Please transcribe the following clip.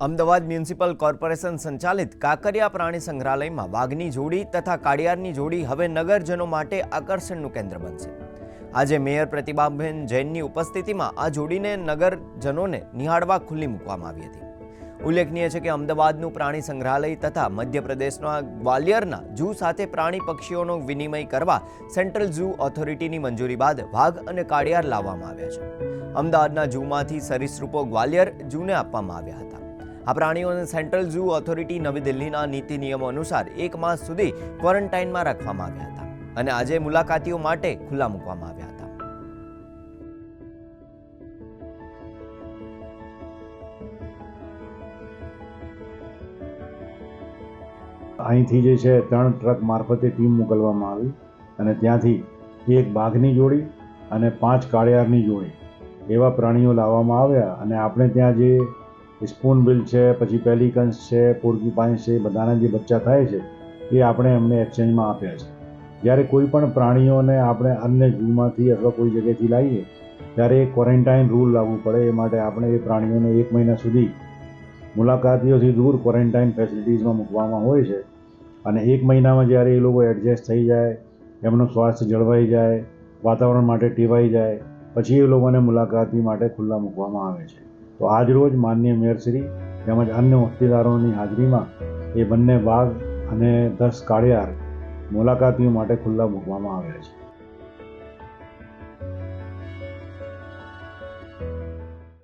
Ahmedabad municipal corporation સંચાલિત કાંકરિયા પ્રાણી સંગ્રહાલયમાં વાઘની જોડી તથા કાળિયારની જોડી હવે નગરજનો માટે આકર્ષણનું કેન્દ્ર બનશે। આજે મેયર પ્રતિભાબેન જૈનની ઉપસ્થિતિમાં આ જોડીને નગરજનોને નિહાળવા ખુલ્લી મૂકવામાં આવી હતી। ઉલ્લેખનીય છે કે અમદાવાદનું પ્રાણી સંગ્રહાલય તથા મધ્યપ્રદેશના ગ્વાલિયરના ઝૂ સાથે પ્રાણી પક્ષીઓનો વિનિમય કરવા સેન્ટ્રલ ઝૂ ઓથોરિટીની મંજૂરી બાદ વાઘ અને કાળિયાર લાવવામાં આવ્યા છે। અમદાવાદના ઝૂમાંથી સરીસૃપો ગ્વાલિયર ઝૂને આપવામાં આવ્યા હતા। આ પ્રાણીઓને સેન્ટ્રલ ઝૂ ઓથોરિટી નવી દિલ્હીના નીતિ નિયમો અનુસાર 1 માસ સુધી ક્વોરન્ટાઇનમાં રાખવામાં આવ્યા હતા અને આજે મુલાકાતીઓ માટે ખુલ્લા મૂકવામાં આવ્યા હતા। અહીંથી જે છે 3 ટ્રક મારફતે ટીમ મોકલવામાં આવી અને ત્યાંથી એક બાઘની જોડી અને 5 કાળિયારની જોડી એવા પ્રાણીઓ લાવવામાં આવ્યા અને આપણે ત્યાં જે સ્પૂનબિલ છે, પછી પેલિકન્સ છે, પોર્ક્યુપાઇન્સ છે, બધાના જે બચ્ચા થાય છે એ આપણે એમને એક્સચેન્જમાં આપ્યા છે। જ્યારે કોઈ પણ પ્રાણીઓને આપણે અન્ય ઝૂમાંથી અથવા કોઈ જગ્યાએથી લાવીએ ત્યારે ક્વોરન્ટાઇન રૂલ લાવવું પડે। એ માટે આપણે એ પ્રાણીઓને 1 મહિના સુધી મુલાકાતીઓથી દૂર ક્વોરન્ટાઇન ફેસિલિટીઝમાં મૂકવામાં હોય છે અને 1 મહિનામાં જ્યારે એ લોકો એડજસ્ટ થઈ જાય, એમનું સ્વાસ્થ્ય જળવાઈ જાય, વાતાવરણ માટે ટેવાઈ જાય, પછી એ લોકોને મુલાકાતી માટે ખુલ્લા મૂકવામાં આવે છે। તો આજ રોજ માનનીય મેયરશ્રી તેમજ અન્ય હોદ્દેદારોની હાજરીમાં એ બંને વાઘ અને 10 કાળિયાર મુલાકાતીઓ માટે ખુલ્લા મૂકવામાં આવ્યા છે।